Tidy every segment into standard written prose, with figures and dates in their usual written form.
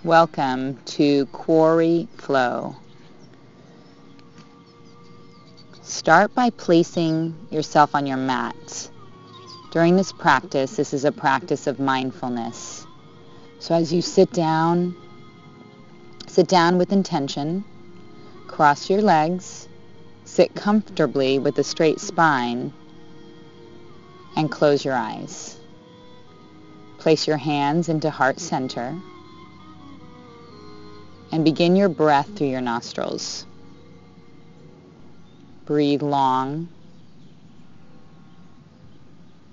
Welcome to Quarry Flow. Start by placing yourself on your mat. During this practice, this is a practice of mindfulness. So as you sit down with intention, cross your legs, sit comfortably with a straight spine, and close your eyes. Place your hands into heart center and begin your breath through your nostrils. Breathe long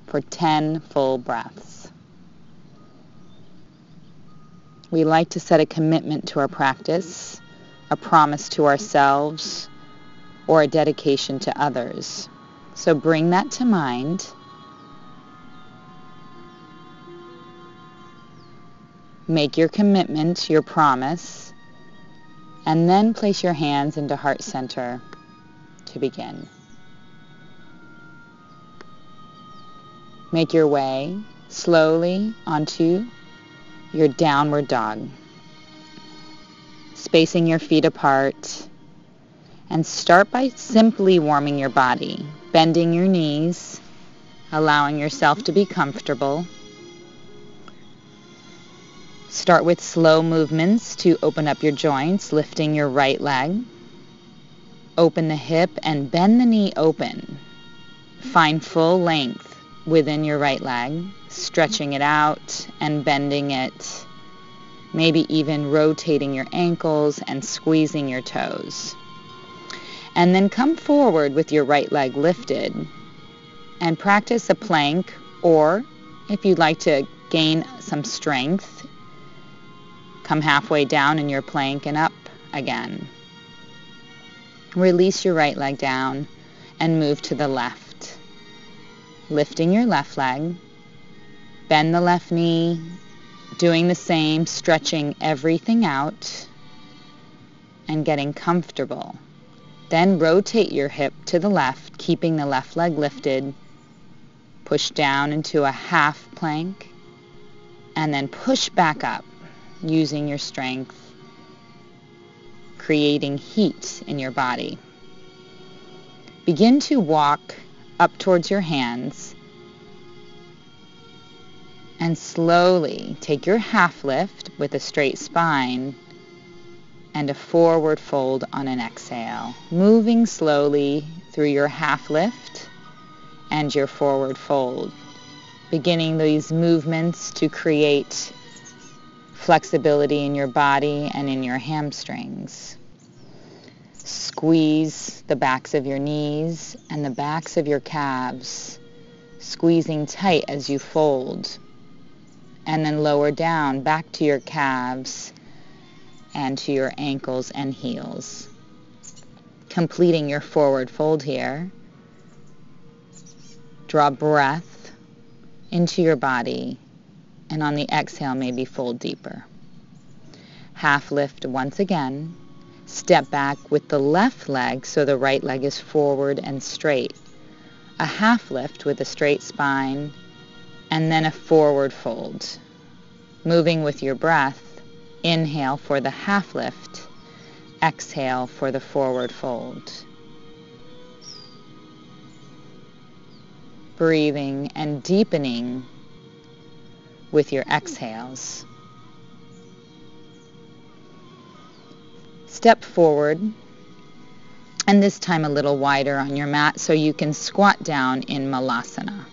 for 10 full breaths. We like to set a commitment to our practice, a promise to ourselves, or a dedication to others. So bring that to mind. Make your commitment, your promise, and then place your hands into heart center to begin. Make your way slowly onto your downward dog, spacing your feet apart, and start by simply warming your body, bending your knees, allowing yourself to be comfortable. Start with slow movements to open up your joints, lifting your right leg. Open the hip and bend the knee open. Find full length within your right leg, stretching it out and bending it, maybe even rotating your ankles and squeezing your toes. And then come forward with your right leg lifted and practice a plank, or if you'd like to gain some strength, come halfway down in your plank and up again. Release your right leg down and move to the left. Lifting your left leg, bend the left knee, doing the same, stretching everything out and getting comfortable. Then rotate your hip to the left, keeping the left leg lifted. Push down into a half plank and then push back up, using your strength, creating heat in your body. Begin to walk up towards your hands and slowly take your half lift with a straight spine and a forward fold on an exhale, moving slowly through your half lift and your forward fold, beginning these movements to create flexibility in your body and in your hamstrings. Squeeze the backs of your knees and the backs of your calves, squeezing tight as you fold, and then lower down back to your calves and to your ankles and heels. Completing your forward fold here. Draw breath into your body, and on the exhale, maybe fold deeper. Half lift once again. Step back with the left leg so the right leg is forward and straight. A half lift with a straight spine, and then a forward fold. Moving with your breath, inhale for the half lift, exhale for the forward fold. Breathing and deepening with your exhales. Step forward, and this time a little wider on your mat so you can squat down in Malasana.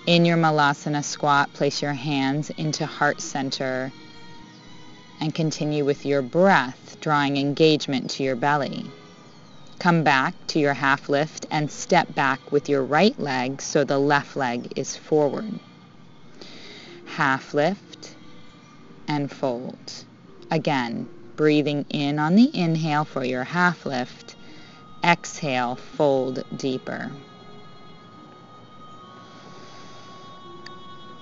In your Malasana squat, place your hands into heart center and continue with your breath, drawing engagement to your belly. Come back to your half lift and step back with your right leg so the left leg is forward. Half lift and fold. Again, breathing in on the inhale for your half lift. Exhale, fold deeper.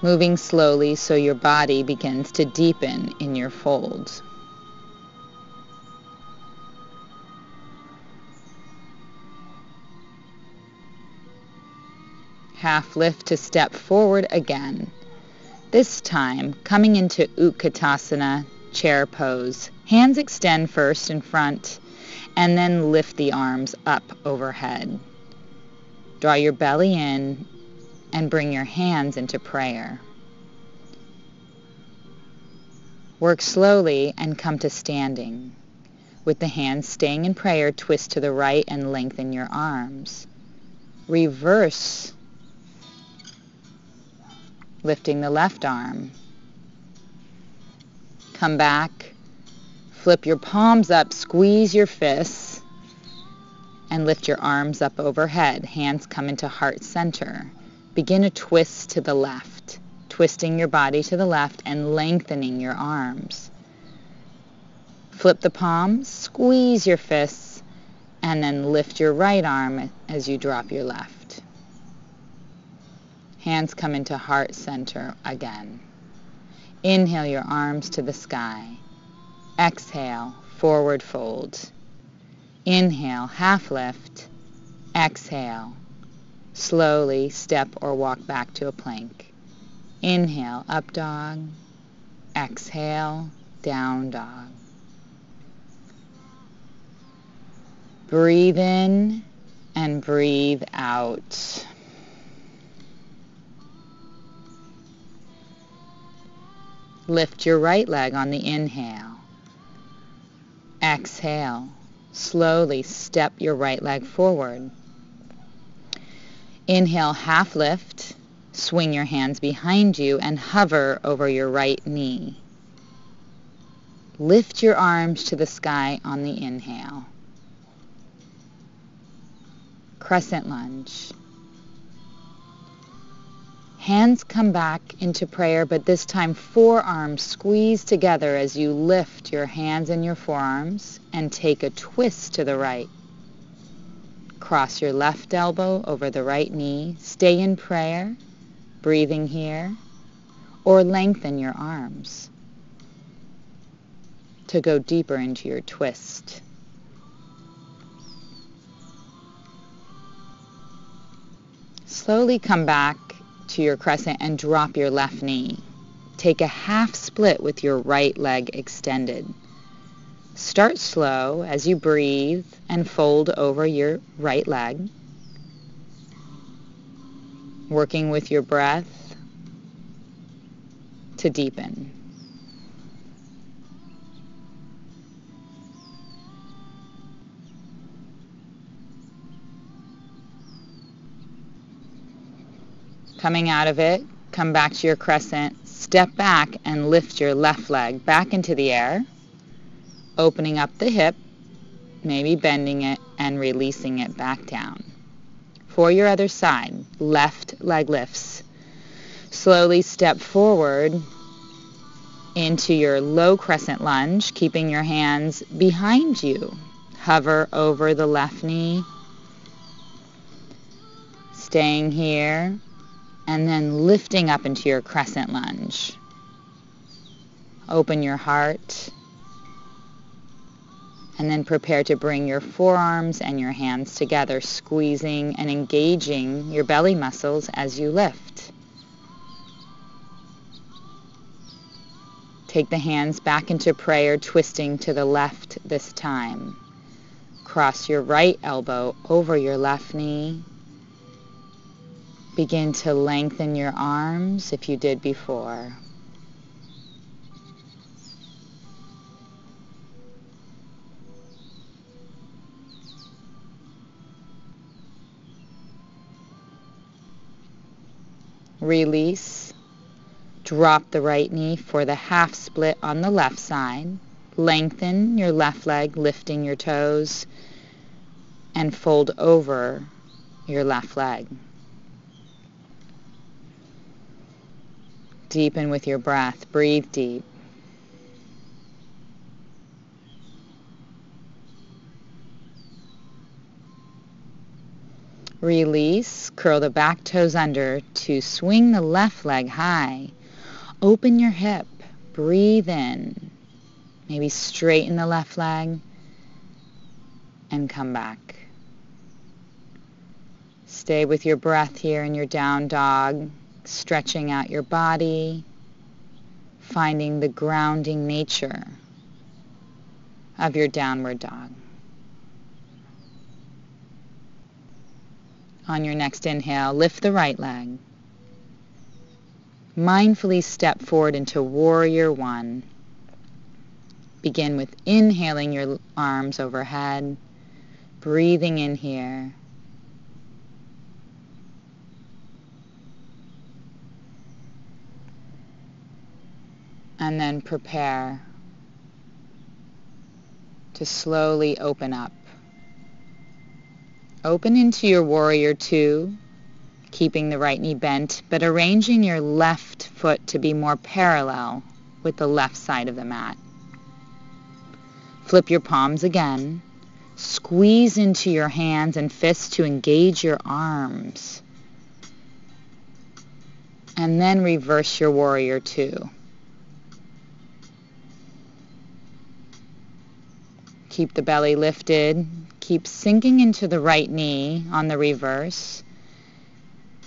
Moving slowly so your body begins to deepen in your fold. Half lift to step forward again. This time, coming into Utkatasana, chair pose. Hands extend first in front, and then lift the arms up overhead. Draw your belly in and bring your hands into prayer. Work slowly and come to standing. With the hands staying in prayer, twist to the right and lengthen your arms. Reverse, lifting the left arm. Come back, flip your palms up, squeeze your fists, and lift your arms up overhead. Hands come into heart center. Begin a twist to the left, twisting your body to the left and lengthening your arms. Flip the palms, squeeze your fists, and then lift your right arm as you drop your left. Hands come into heart center again. Inhale your arms to the sky. Exhale, forward fold. Inhale, half lift. Exhale, slowly step or walk back to a plank. Inhale, up dog. Exhale, down dog. Breathe in and breathe out. Lift your right leg on the inhale. Exhale. Slowly step your right leg forward. Inhale, half lift. Swing your hands behind you and hover over your right knee. Lift your arms to the sky on the inhale. Crescent lunge. Hands come back into prayer, but this time forearms squeeze together as you lift your hands and your forearms and take a twist to the right. Cross your left elbow over the right knee. Stay in prayer, breathing here, or lengthen your arms to go deeper into your twist. Slowly come back to your crescent and drop your left knee. Take a half split with your right leg extended. Start slow as you breathe and fold over your right leg, working with your breath to deepen. Coming out of it, come back to your crescent, step back and lift your left leg back into the air, opening up the hip, maybe bending it and releasing it back down. For your other side, left leg lifts. Slowly step forward into your low crescent lunge, keeping your hands behind you. Hover over the left knee, staying here, and then lifting up into your crescent lunge. Open your heart, and then prepare to bring your forearms and your hands together, squeezing and engaging your belly muscles as you lift. Take the hands back into prayer, twisting to the left this time. Cross your right elbow over your left knee. Begin to lengthen your arms if you did before. Release. Drop the right knee for the half split on the left side. Lengthen your left leg, lifting your toes, and fold over your left leg. Deepen with your breath. Breathe deep. Release. Curl the back toes under to swing the left leg high. Open your hip. Breathe in. Maybe straighten the left leg and come back. Stay with your breath here in your down dog, stretching out your body, finding the grounding nature of your downward dog. On your next inhale, lift the right leg. Mindfully step forward into Warrior One. Begin with inhaling your arms overhead, breathing in here. And then prepare to slowly open up. Open into your Warrior Two, keeping the right knee bent, but arranging your left foot to be more parallel with the left side of the mat. Flip your palms again. Squeeze into your hands and fists to engage your arms. And then reverse your Warrior Two. Keep the belly lifted. Keep sinking into the right knee on the reverse.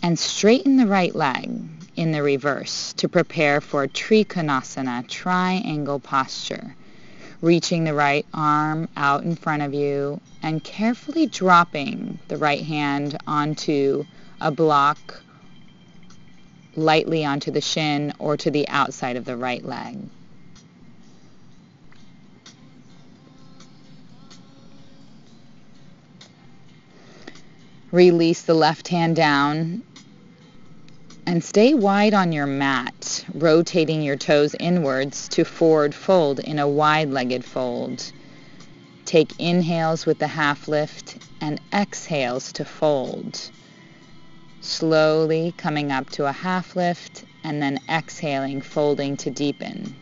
And straighten the right leg in the reverse to prepare for Trikonasana, triangle posture. Reaching the right arm out in front of you and carefully dropping the right hand onto a block, lightly onto the shin or to the outside of the right leg. Release the left hand down and stay wide on your mat, rotating your toes inwards to forward fold in a wide-legged fold. Take inhales with the half lift and exhales to fold. Slowly coming up to a half lift and then exhaling, folding to deepen.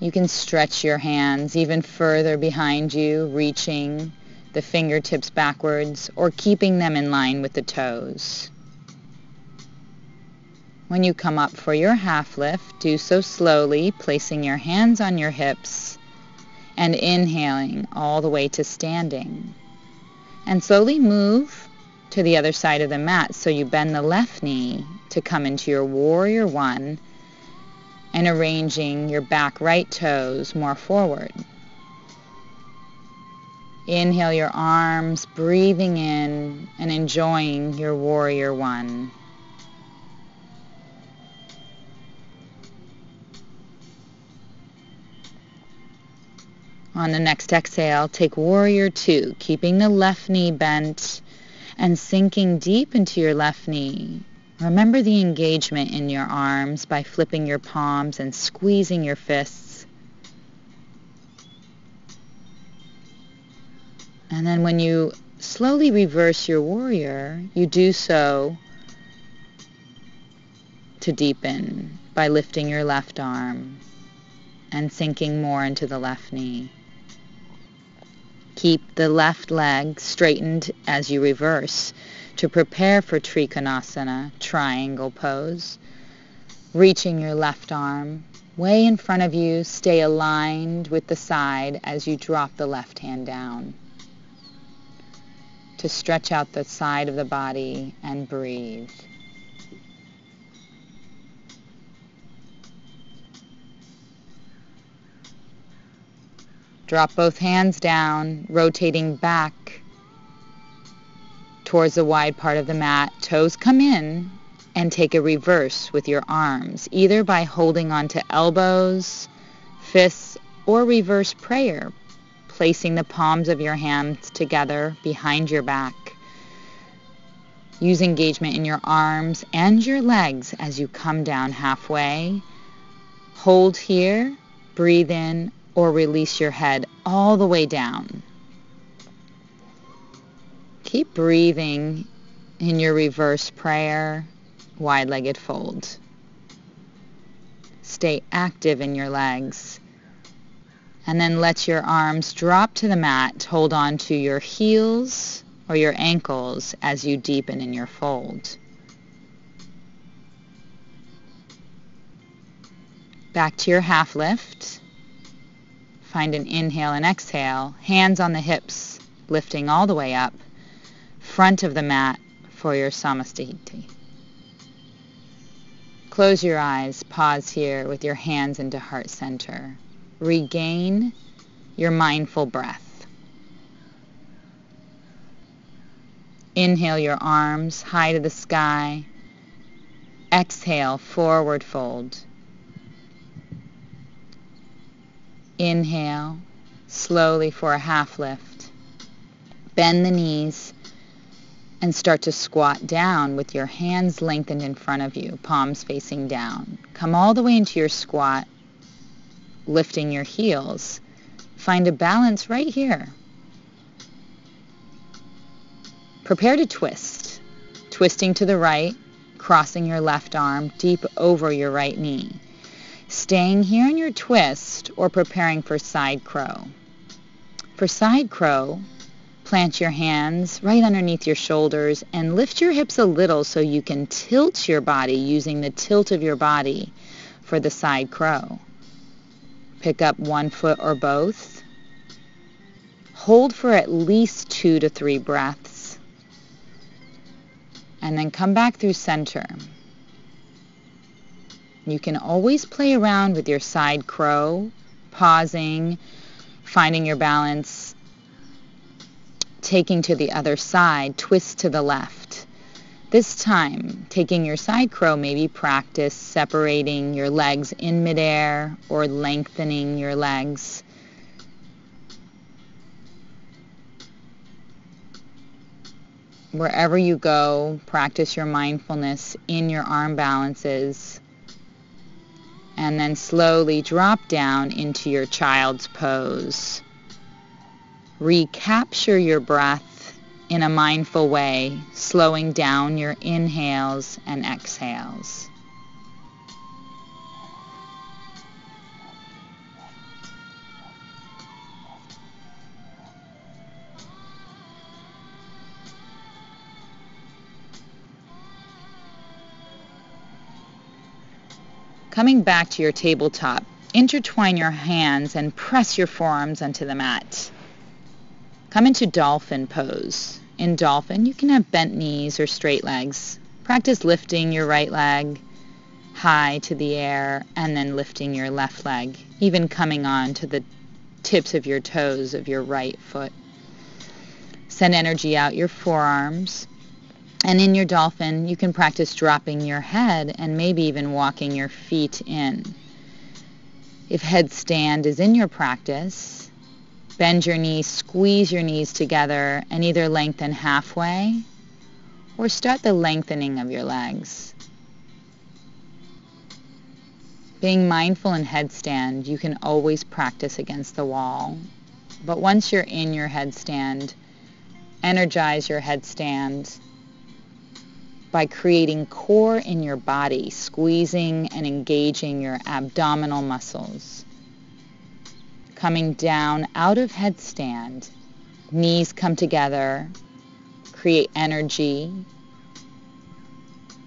You can stretch your hands even further behind you, reaching the fingertips backwards or keeping them in line with the toes. When you come up for your half lift, do so slowly, placing your hands on your hips and inhaling all the way to standing. And slowly move to the other side of the mat so you bend the left knee to come into your Warrior One and arranging your back right toes more forward. Inhale your arms, breathing in and enjoying your Warrior One. On the next exhale, take Warrior Two, keeping the left knee bent and sinking deep into your left knee. Remember the engagement in your arms by flipping your palms and squeezing your fists. And then when you slowly reverse your warrior, you do so to deepen by lifting your left arm and sinking more into the left knee. Keep the left leg straightened as you reverse to prepare for Trikonasana, triangle pose. Reaching your left arm way in front of you, stay aligned with the side as you drop the left hand down. To stretch out the side of the body and breathe. Drop both hands down, rotating back towards the wide part of the mat. Toes come in and take a reverse with your arms, either by holding onto elbows, fists, or reverse prayer, placing the palms of your hands together behind your back. Use engagement in your arms and your legs as you come down halfway. Hold here, breathe in, or release your head all the way down. Keep breathing in your reverse prayer, wide-legged fold. Stay active in your legs. And then let your arms drop to the mat. Hold on to your heels or your ankles as you deepen in your fold. Back to your half lift. Find an inhale and exhale, hands on the hips, lifting all the way up, front of the mat for your Samasthiti. Close your eyes, pause here with your hands into heart center. Regain your mindful breath. Inhale your arms high to the sky. Exhale, forward fold. Inhale, slowly for a half lift. Bend the knees and start to squat down with your hands lengthened in front of you, palms facing down. Come all the way into your squat, lifting your heels. Find a balance right here. Prepare to twist. Twisting to the right, crossing your left arm deep over your right knee. Staying here in your twist or preparing for side crow. For side crow, plant your hands right underneath your shoulders and lift your hips a little so you can tilt your body using the tilt of your body for the side crow. Pick up one foot or both. Hold for at least 2 to 3 breaths. And then come back through center. You can always play around with your side crow, pausing, finding your balance, taking to the other side, twist to the left. This time, taking your side crow, maybe practice separating your legs in midair or lengthening your legs. Wherever you go, practice your mindfulness in your arm balances. And then slowly drop down into your child's pose. Recapture your breath in a mindful way, slowing down your inhales and exhales. Coming back to your tabletop, intertwine your hands and press your forearms onto the mat. Come into dolphin pose. In dolphin, you can have bent knees or straight legs. Practice lifting your right leg high to the air and then lifting your left leg, even coming on to the tips of your toes of your right foot. Send energy out your forearms. And in your dolphin, you can practice dropping your head and maybe even walking your feet in. If headstand is in your practice, bend your knees, squeeze your knees together, and either lengthen halfway or start the lengthening of your legs. Being mindful in headstand, you can always practice against the wall. But once you're in your headstand, energize your headstand by creating core in your body, squeezing and engaging your abdominal muscles. Coming down out of headstand, knees come together, create energy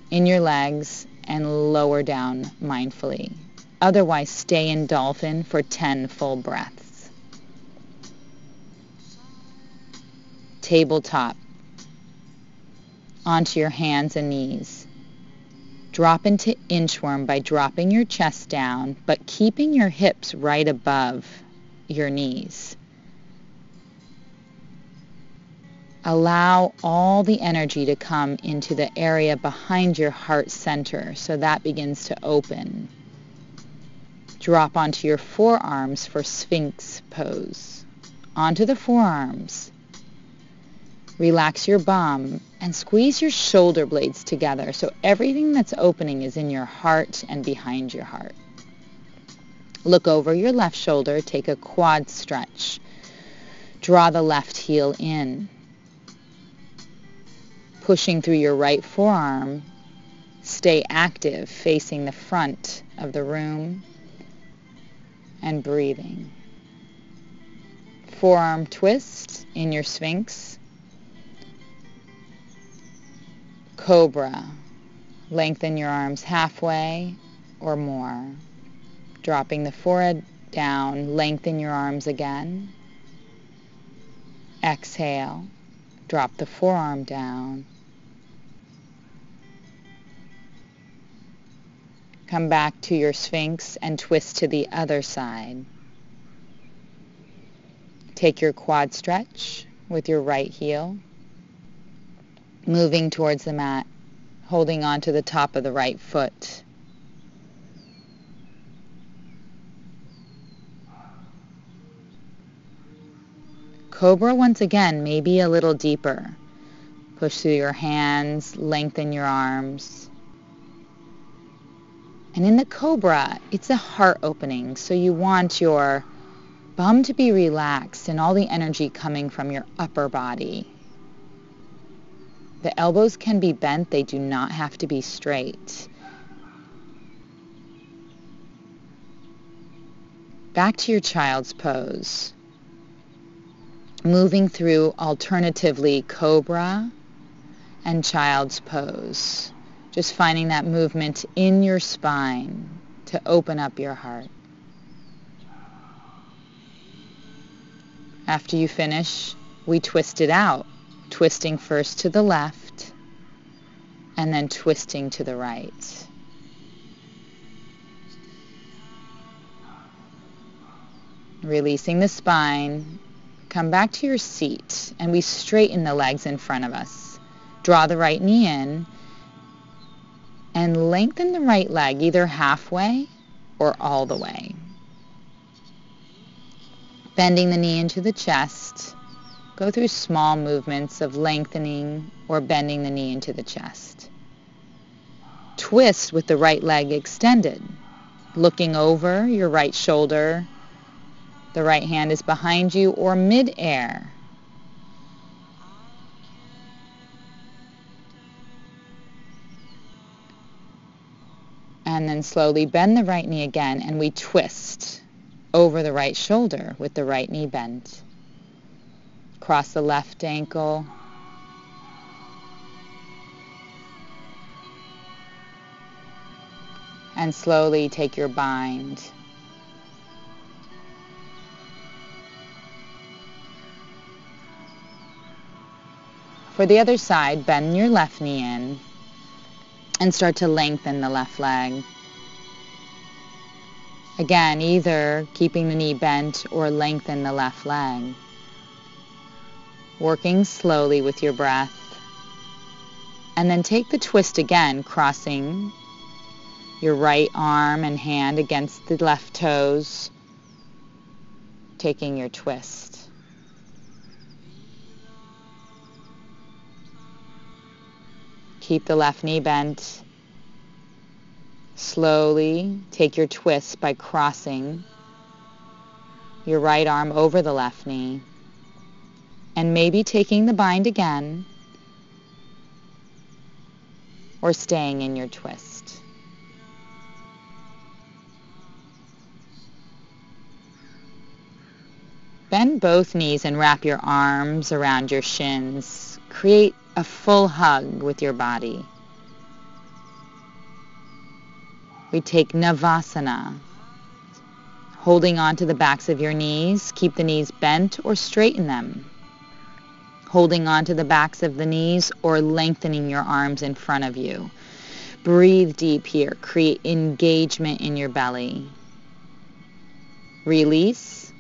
in your legs and lower down mindfully. Otherwise, stay in dolphin for 10 full breaths. Tabletop. Onto your hands and knees. Drop into inchworm by dropping your chest down, but keeping your hips right above your knees. Allow all the energy to come into the area behind your heart center, so that begins to open. Drop onto your forearms for Sphinx pose. Onto the forearms. Relax your bum and squeeze your shoulder blades together so everything that's opening is in your heart and behind your heart. Look over your left shoulder, take a quad stretch. Draw the left heel in. Pushing through your right forearm, stay active facing the front of the room and breathing. Forearm twist in your Sphinx. Cobra. Lengthen your arms halfway or more. Dropping the forehead down, lengthen your arms again. Exhale. Drop the forearm down. Come back to your Sphinx and twist to the other side. Take your quad stretch with your right heel, moving towards the mat, holding on to the top of the right foot. Cobra once again, maybe a little deeper. Push through your hands, lengthen your arms. And in the Cobra, it's a heart opening, so you want your bum to be relaxed and all the energy coming from your upper body. The elbows can be bent, they do not have to be straight. Back to your child's pose. Moving through alternatively Cobra and child's pose. Just finding that movement in your spine to open up your heart. After you finish, we twist it out, twisting first to the left and then twisting to the right. Releasing the spine, come back to your seat and we straighten the legs in front of us. Draw the right knee in and lengthen the right leg either halfway or all the way. Bending the knee into the chest. Go through small movements of lengthening or bending the knee into the chest. Twist with the right leg extended, looking over your right shoulder. The right hand is behind you or mid-air. And then slowly bend the right knee again and we twist over the right shoulder with the right knee bent. Cross the left ankle. And slowly take your bind. For the other side, bend your left knee in and start to lengthen the left leg. Again, either keeping the knee bent or lengthen the left leg. Working slowly with your breath. And then take the twist again, crossing your right arm and hand against the left toes, taking your twist. Keep the left knee bent. Slowly take your twist by crossing your right arm over the left knee and maybe taking the bind again or staying in your twist. Bend both knees and wrap your arms around your shins. Create a full hug with your body. We take Navasana, holding on to the backs of your knees. Keep the knees bent or straighten them. Holding on to the backs of the knees or lengthening your arms in front of you. Breathe deep here. Create engagement in your belly. Release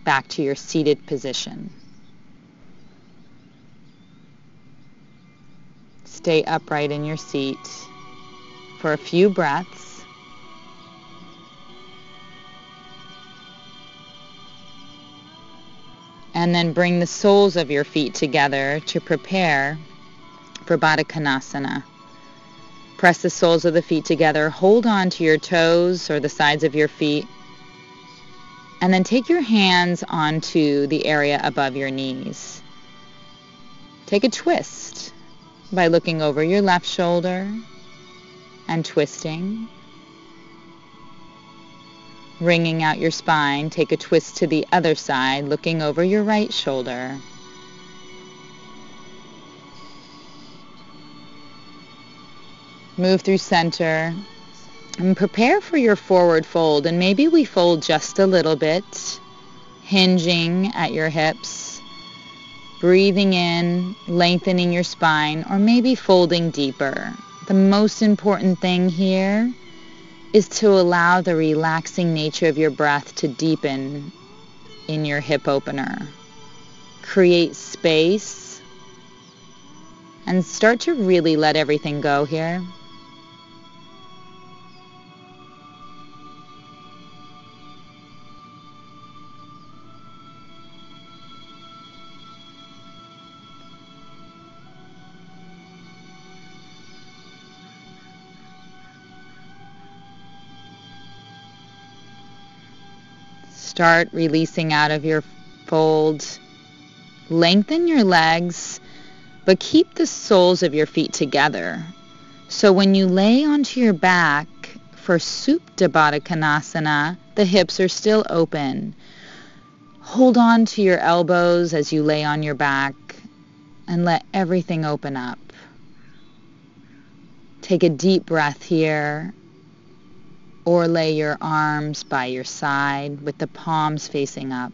back to your seated position. Stay upright in your seat for a few breaths. And then bring the soles of your feet together to prepare for Baddha Konasana. Press the soles of the feet together. Hold on to your toes or the sides of your feet. And then take your hands onto the area above your knees. Take a twist by looking over your left shoulder and twisting. Wringing out your spine, take a twist to the other side, looking over your right shoulder. Move through center and prepare for your forward fold. And maybe we fold just a little bit, hinging at your hips, breathing in, lengthening your spine, or maybe folding deeper. The most important thing here is to allow the relaxing nature of your breath to deepen in your hip opener. Create space and start to really let everything go here. Start releasing out of your fold. Lengthen your legs, but keep the soles of your feet together. So when you lay onto your back for Supta Baddha Konasana, the hips are still open. Hold on to your elbows as you lay on your back and let everything open up. Take a deep breath here, or lay your arms by your side with the palms facing up.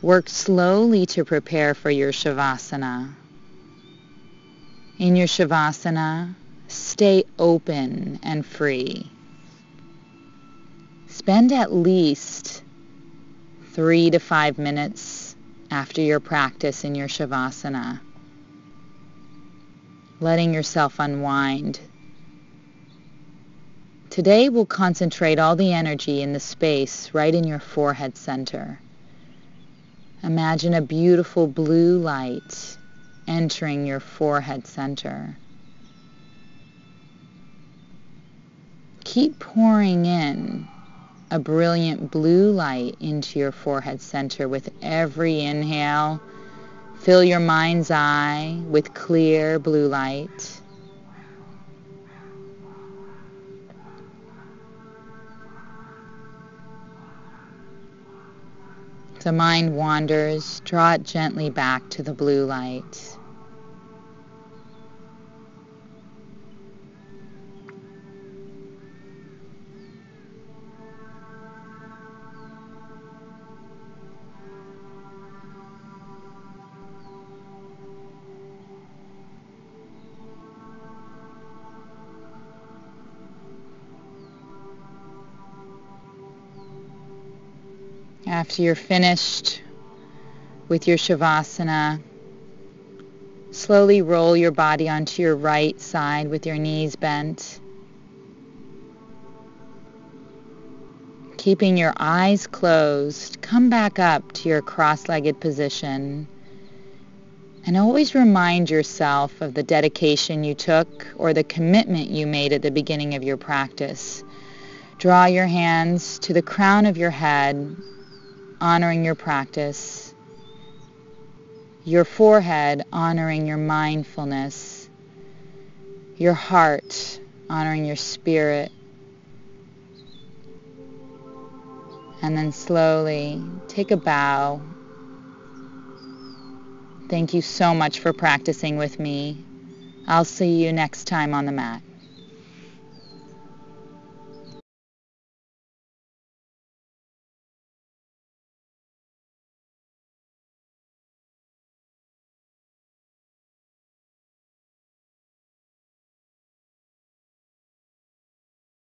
Work slowly to prepare for your Shavasana. In your Shavasana, stay open and free. Spend at least 3 to 5 minutes after your practice in your Shavasana, letting yourself unwind. Today we'll concentrate all the energy in the space right in your forehead center. Imagine a beautiful blue light entering your forehead center. Keep pouring in a brilliant blue light into your forehead center with every inhale. Fill your mind's eye with clear blue light. The mind wanders, draw it gently back to the blue light. After you're finished with your Shavasana, slowly roll your body onto your right side with your knees bent. Keeping your eyes closed, come back up to your cross-legged position and always remind yourself of the dedication you took or the commitment you made at the beginning of your practice. Draw your hands to the crown of your head, honoring your practice, your forehead honoring your mindfulness, your heart honoring your spirit, and then slowly take a bow. Thank you so much for practicing with me. I'll see you next time on the mat.